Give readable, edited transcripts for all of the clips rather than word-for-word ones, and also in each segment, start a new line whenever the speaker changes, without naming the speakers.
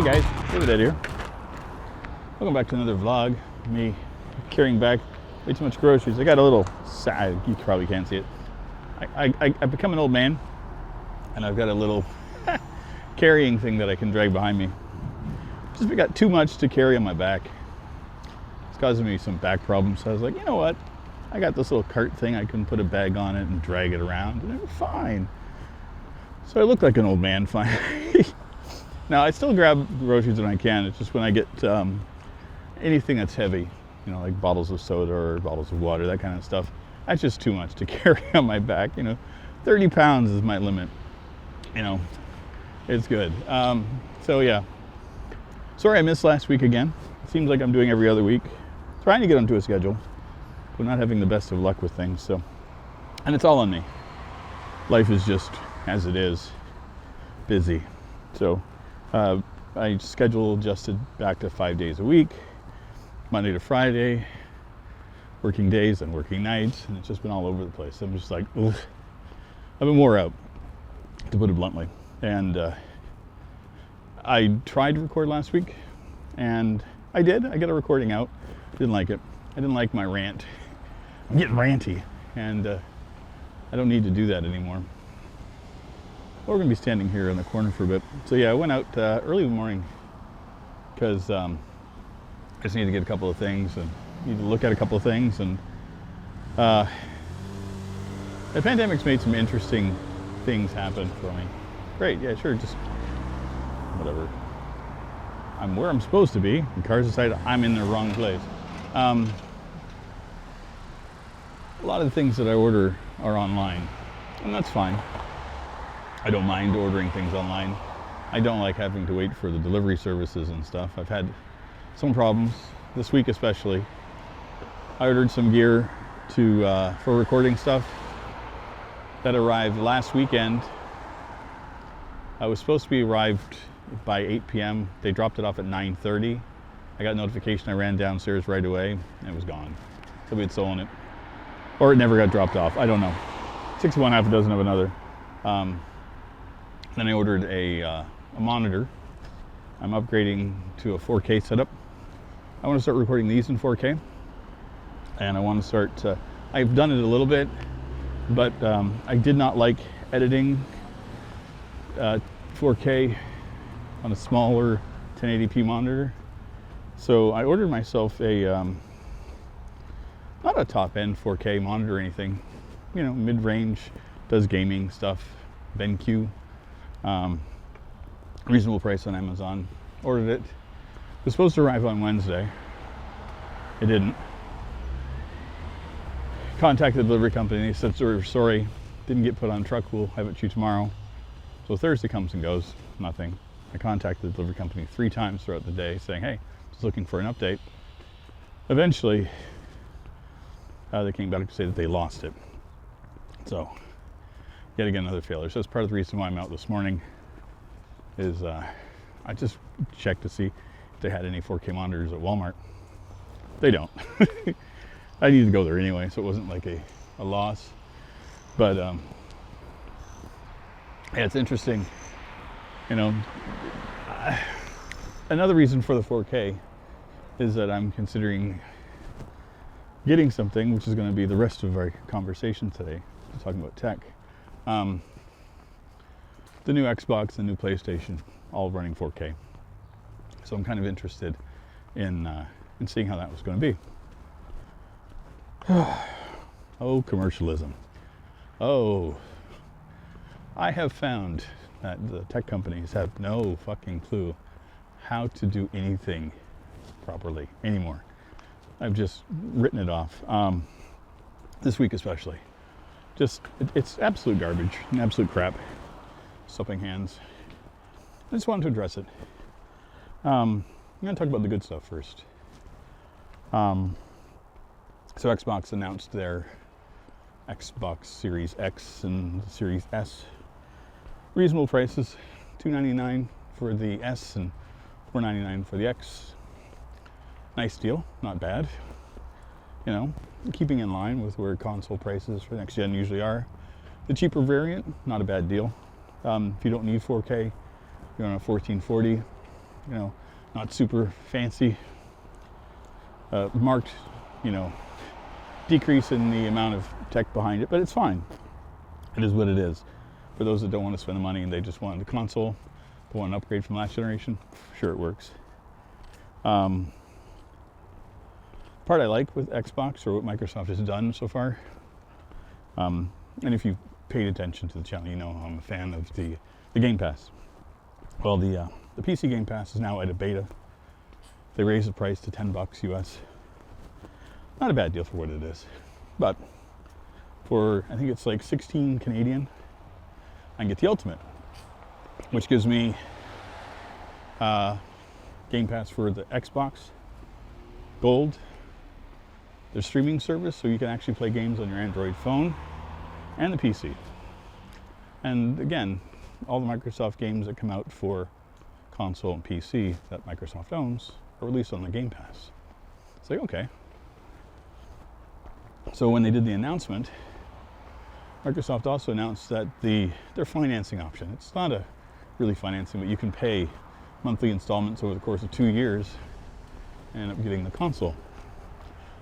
guys, Rivet here. Welcome back to another vlog. Me carrying back way too much groceries. I got a little sad. You probably can't see it. I've become an old man, and I've got a little carrying thing that I can drag behind me. Just got too much to carry on my back. It's causing me some back problems. So I was like, you know what? I got this little cart thing. I can put a bag on it and drag it around, and it's fine. So I look like an old man finally. Now, I still grab groceries when I can. It's just when I get anything that's heavy, you know, like bottles of soda or bottles of water, that kind of stuff, that's just too much to carry on my back. 30 pounds is my limit. It's good. So yeah, sorry I missed last week again. It seems like I'm doing every other week, trying to get onto a schedule, but not having the best of luck with things. So, and it's all on me. Life is just as it is, busy. So I schedule adjusted back to 5 days a week, Monday to Friday, working days and working nights, and it's just been all over the place. I'm just like, ugh. I've been wore out, to put it bluntly. And I tried to record last week, and I did. I got a recording out. Didn't like it. I didn't like my rant. I'm getting ranty, and I don't need to do that anymore. We're going to be standing here in the corner for a bit. So yeah, I went out early in the morning because I just need to get a couple of things and need to look at a couple of things. And the pandemic's made some interesting things happen for me. Great, yeah, sure, just whatever. I'm where I'm supposed to be. The cars decide I'm in the wrong place. A lot of the things that I order are online, and that's fine. I don't mind ordering things online. I don't like having to wait for the delivery services and stuff. I've had some problems this week, especially. I ordered some gear for recording stuff that arrived last weekend. I was supposed to be arrived by 8 p.m. They dropped it off at 9:30. I got a notification. I ran downstairs right away, and it was gone. Somebody had stolen it, or it never got dropped off. I don't know. 6 of one, half a dozen of another. Then I ordered a monitor. I'm upgrading to a 4K setup. I want to start recording these in 4K, and I want to start. I've done it a little bit, but I did not like editing 4K on a smaller 1080p monitor. So I ordered myself a not a top-end 4K monitor or anything. Mid-range, does gaming stuff. BenQ. Reasonable price on Amazon. Ordered it. It was supposed to arrive on Wednesday. It didn't. Contacted the delivery company. They said, sorry, didn't get put on truck. We'll have it to you tomorrow. So Thursday comes and goes. Nothing. I contacted the delivery company 3 times throughout the day saying, hey, just looking for an update. Eventually, they came back to say that they lost it. So, yet again, another failure. So that's part of the reason why I'm out this morning is I just checked to see if they had any 4K monitors at Walmart. They don't. I needed to go there anyway, so it wasn't like a loss. But yeah, it's interesting. Another reason for the 4K is that I'm considering getting something, which is going to be the rest of our conversation today, talking about tech. The new Xbox, the new PlayStation, all running 4K. So I'm kind of interested in seeing how that was going to be. Oh, commercialism. Oh, I have found that the tech companies have no fucking clue how to do anything properly anymore. I've just written it off. This week especially. It's absolute garbage and absolute crap. Sopping hands. I just wanted to address it. I'm going to talk about the good stuff first. So Xbox announced their Xbox Series X and Series S. Reasonable prices, $299 for the S and $499 for the X. Nice deal, not bad. Keeping in line with where console prices for next gen usually are. The cheaper variant, not a bad deal. If you don't need 4K, you're on a 1440 not super fancy, marked, decrease in the amount of tech behind it, but it's fine. It is what it is. For those that don't want to spend the money and they just want the console, but want an upgrade from last generation, sure, it works. Part I like with Xbox, or what Microsoft has done so far, and if you've paid attention to the channel, you know I'm a fan of the Game Pass. Well, the PC Game Pass is now at a beta. They raised the price to $10 US. Not a bad deal for what it is, but for, I think it's like 16 Canadian, I can get the Ultimate, which gives me Game Pass for the Xbox, Gold, their streaming service, so you can actually play games on your Android phone, and the PC. And again, all the Microsoft games that come out for console and PC that Microsoft owns are released on the Game Pass. It's like, okay. So when they did the announcement, Microsoft also announced that their financing option, it's not a really financing, but you can pay monthly installments over the course of 2 years and end up getting the console.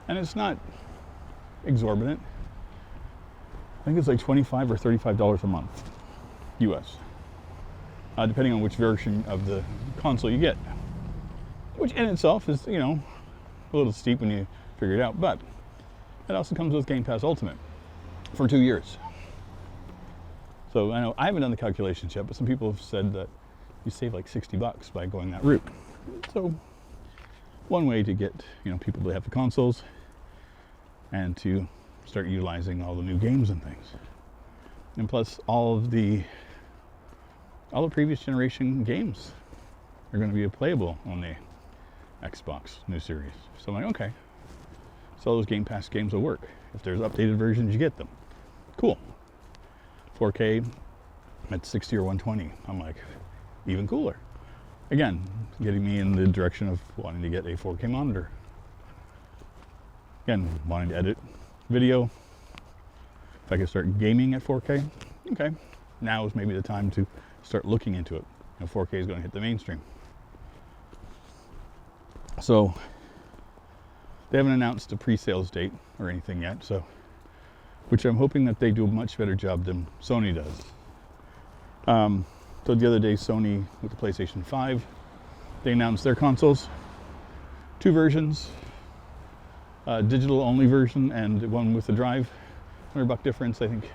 And it's not exorbitant. I think it's like $25 or $35 a month, US, depending on which version of the console you get, which in itself is, a little steep when you figure it out, but it also comes with Game Pass Ultimate for 2 years. So I know I haven't done the calculations yet, but some people have said that you save like $60 by going that route. So one way to get people to have the consoles and to start utilizing all the new games and things, and plus all the previous generation games are going to be playable on the Xbox new series. So I'm like, okay, so all those Game Pass games will work. If there's updated versions, you get them. Cool. 4K at 60 or 120. I'm like, even cooler. Again, getting me in the direction of wanting to get a 4K monitor. Again, wanting to edit video. If I could start gaming at 4K, okay. Now is maybe the time to start looking into it. 4K is going to hit the mainstream. So they haven't announced a pre-sales date or anything yet, so which I'm hoping that they do a much better job than Sony does. So the other day, Sony with the PlayStation 5, they announced their consoles, 2 versions, digital only version and one with the drive, $100 difference, I think.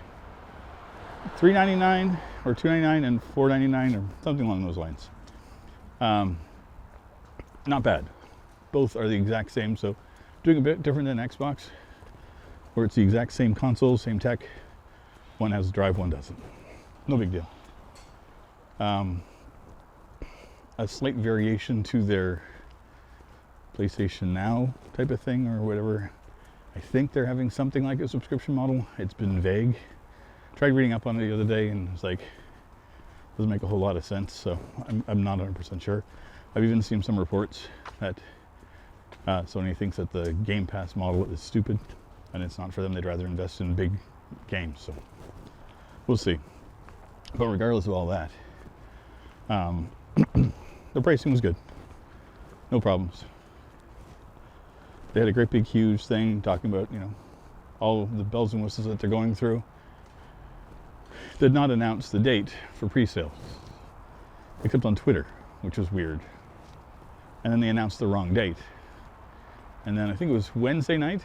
$399 or $299 and $499 or something along those lines. Not bad. Both are the exact same, so doing a bit different than Xbox, where it's the exact same console, same tech. One has a drive, one doesn't. No big deal. A slight variation to their PlayStation Now type of thing or whatever. I think they're having something like a subscription model. It's been vague. Tried reading up on it the other day and it's like, doesn't make a whole lot of sense, so I'm not 100% sure. I've even seen some reports that Sony thinks that the Game Pass model is stupid and it's not for them. They'd rather invest in big games, so we'll see. But regardless of all that, the pricing was good. No problems. They had a great big huge thing talking about, all of the bells and whistles that they're going through. Did not announce the date for pre-sales, except on Twitter, which was weird. And then they announced the wrong date. And then I think it was Wednesday night,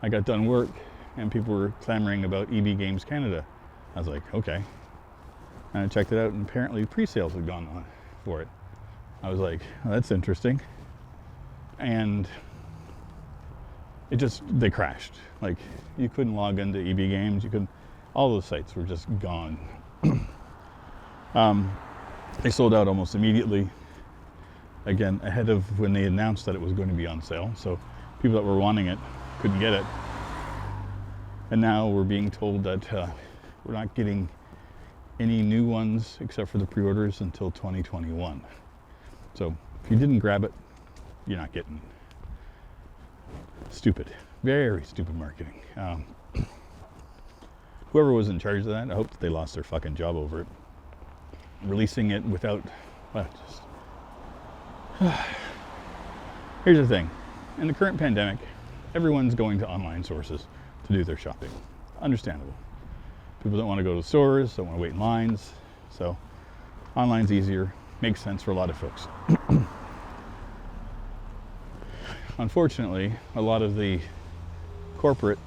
I got done work and people were clamoring about EB Games Canada. I was like, okay. And I checked it out and apparently pre-sales had gone on for it. I was like, oh, that's interesting. And they crashed. Like, you couldn't log into EB Games, all those sites were just gone. They sold out almost immediately, again, ahead of when they announced that it was going to be on sale. So people that were wanting it couldn't get it. And now we're being told that we're not getting any new ones except for the pre-orders until 2021. So if you didn't grab it, you're not getting it. Stupid. Very stupid marketing. Whoever was in charge of that, I hope that they lost their fucking job over it. Releasing it without just Here's the thing. In the current pandemic, everyone's going to online sources to do their shopping. Understandable. People don't want to go to stores, don't want to wait in lines, so online's easier. Makes sense for a lot of folks. Unfortunately, a lot of the corporate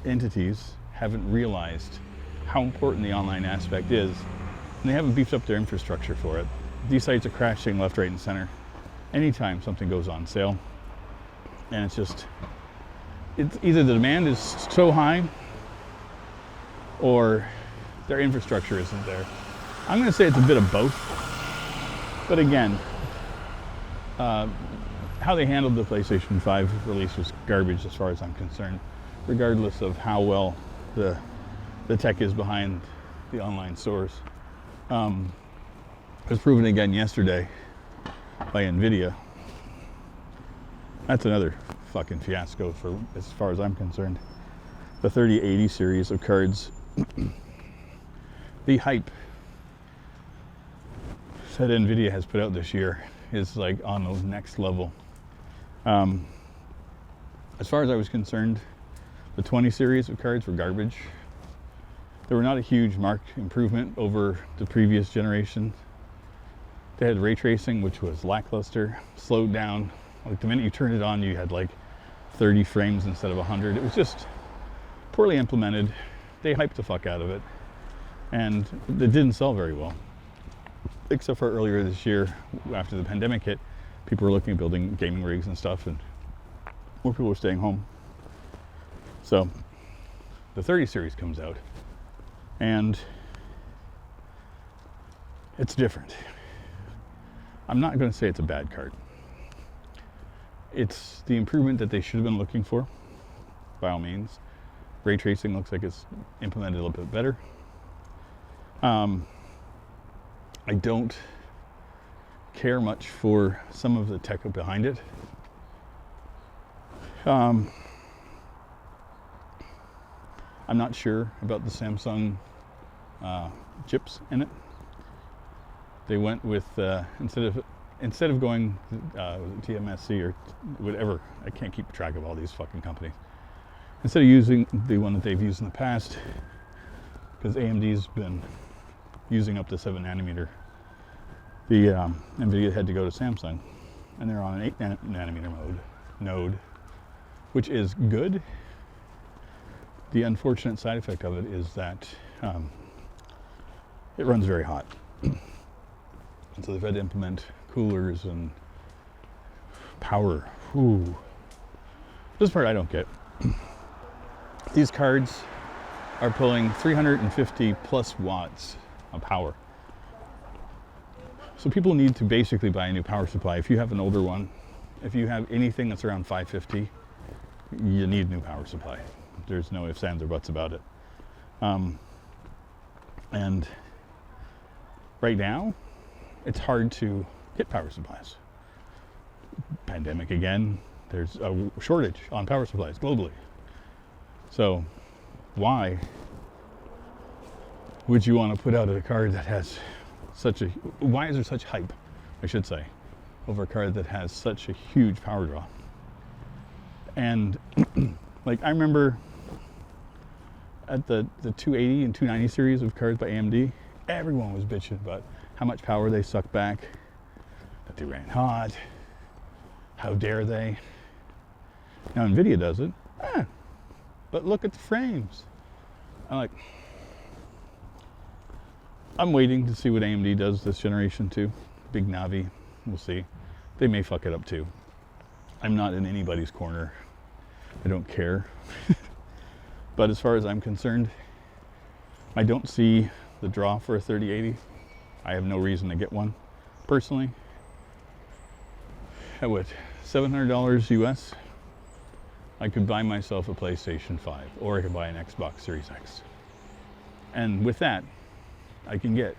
entities haven't realized how important the online aspect is, and they haven't beefed up their infrastructure for it. These sites are crashing left, right, and center anytime something goes on sale, and it's either the demand is so high or their infrastructure isn't there. I'm going to say it's a bit of both, but again, how they handled the PlayStation 5 release was garbage as far as I'm concerned, regardless of how well the tech is behind the online stores. It was proven again yesterday by Nvidia. That's another fucking fiasco for as far as I'm concerned. The 3080 series of cards, the hype that Nvidia has put out this year is like on the next level. As far as I was concerned, the 20 series of cards were garbage. They were not a huge marked improvement over the previous generation. They had ray tracing, which was lackluster, slowed down. Like the minute you turned it on, you had like 30 frames instead of 100. It was just poorly implemented. They hyped the fuck out of it, and it didn't sell very well. Except for earlier this year, after the pandemic hit, people were looking at building gaming rigs and stuff, and more people were staying home. So the 30 series comes out, and it's different. I'm not going to say it's a bad card. It's the improvement that they should have been looking for, by all means. Ray tracing looks like it's implemented a little bit better. I don't care much for some of the tech behind it. I'm not sure about the Samsung chips in it. They went with instead of going TMSC or whatever, I can't keep track of all these fucking companies. Instead of using the one that they've used in the past, because AMD's been using up to 7 nanometer, the Nvidia had to go to Samsung, and they're on an 8 nanometer node, which is good. The unfortunate side effect of it is that it runs very hot. And so they've had to implement coolers and power. Ooh. This part I don't get. These cards are pulling 350 plus watts of power. So people need to basically buy a new power supply. If you have an older one, if you have anything that's around 550, you need a new power supply. There's no ifs, ands, or buts about it. And right now, it's hard to get power supplies. Pandemic again, there's a shortage on power supplies globally. So why would you want to put out a card that has why is there such hype, I should say, over a card that has such a huge power draw? And like I remember at the 280 and 290 series of cards by AMD, everyone was bitching about how much power they sucked back, that they ran hot, how dare they. Now Nvidia does it, but look at the frames. I'm waiting to see what AMD does this generation too. Big Navi, we'll see. They may fuck it up too. I'm not in anybody's corner. I don't care. But as far as I'm concerned, I don't see the draw for a 3080. I have no reason to get one, personally. At what, $700 US? I could buy myself a PlayStation 5, or I could buy an Xbox Series X. And with that, I can get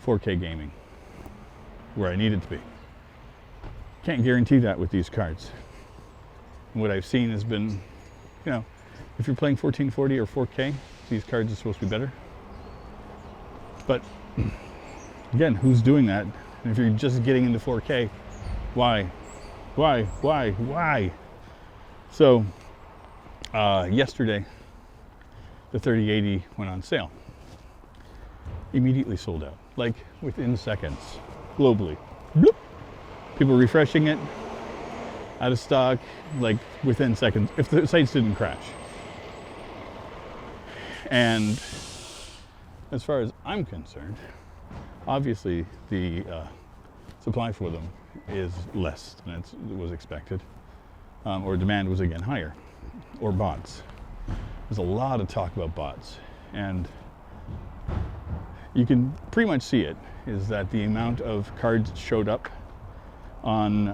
4K gaming where I need it to be. Can't guarantee that with these cards. And what I've seen has been, if you're playing 1440 or 4K, these cards are supposed to be better. But again, who's doing that? And if you're just getting into 4K, Why? So, yesterday, the 3080 went on sale. Immediately sold out, like within seconds, globally. Bloop. People refreshing it, out of stock, like within seconds, if the sites didn't crash. And as far as I'm concerned, obviously the supply for them is less than it was expected, or demand was again higher, or bots. There's a lot of talk about bots, and you can pretty much see it, is that the amount of cards that showed up on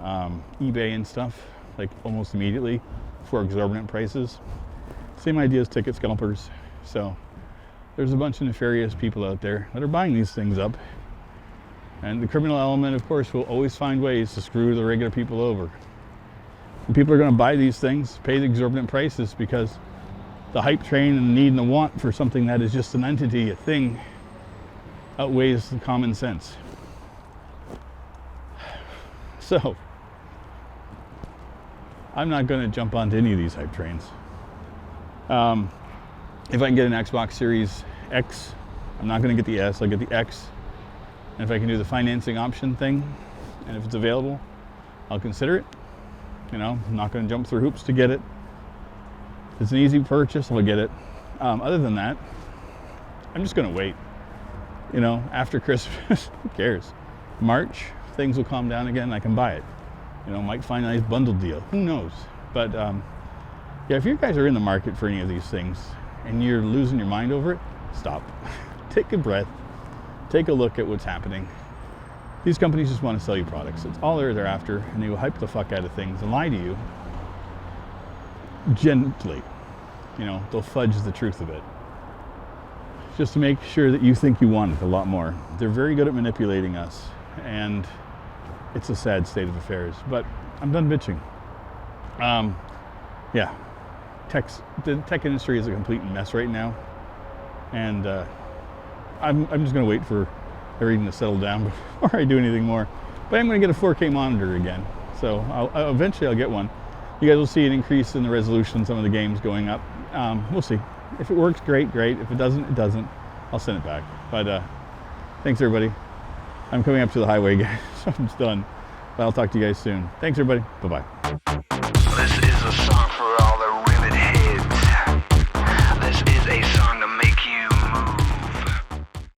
eBay and stuff, like almost immediately for exorbitant prices. Same idea as ticket scalpers. So there's a bunch of nefarious people out there that are buying these things up. And the criminal element, of course, will always find ways to screw the regular people over. And people are going to buy these things, pay the exorbitant prices, because the hype train and the need and the want for something that is just an entity, a thing, outweighs the common sense. So, I'm not going to jump onto any of these hype trains. If I can get an Xbox Series X, I'm not going to get the S, I'll get the X. And if I can do the financing option thing, and if it's available, I'll consider it. You know, I'm not going to jump through hoops to get it. If it's an easy purchase, I'll get it. Other than that, I'm just going to wait. You know, after Christmas, who cares? March, things will calm down again, I can buy it. You know, might find a nice bundle deal, who knows? But yeah, if you guys are in the market for any of these things and you're losing your mind over it, stop. Take a breath, take a look at what's happening. These companies just want to sell you products. It's all they're after, and they will hype the fuck out of things and lie to you gently. You know, they'll fudge the truth of it, just to make sure that you think you want it a lot more. They're very good at manipulating us, and it's a sad state of affairs. But I'm done bitching. Yeah, the tech industry is a complete mess right now, and I'm just going to wait for everything to settle down before I do anything more. But I'm going to get a 4K monitor again, so eventually I'll get one. You guys will see an increase in the resolution, some of the games going up. We'll see. If it works, great. If it doesn't, it doesn't. I'll send it back. But thanks, everybody. I'm coming up to the highway, guys, so I'm done. But I'll talk to you guys soon. Thanks, everybody. Bye-bye.
This is a song for all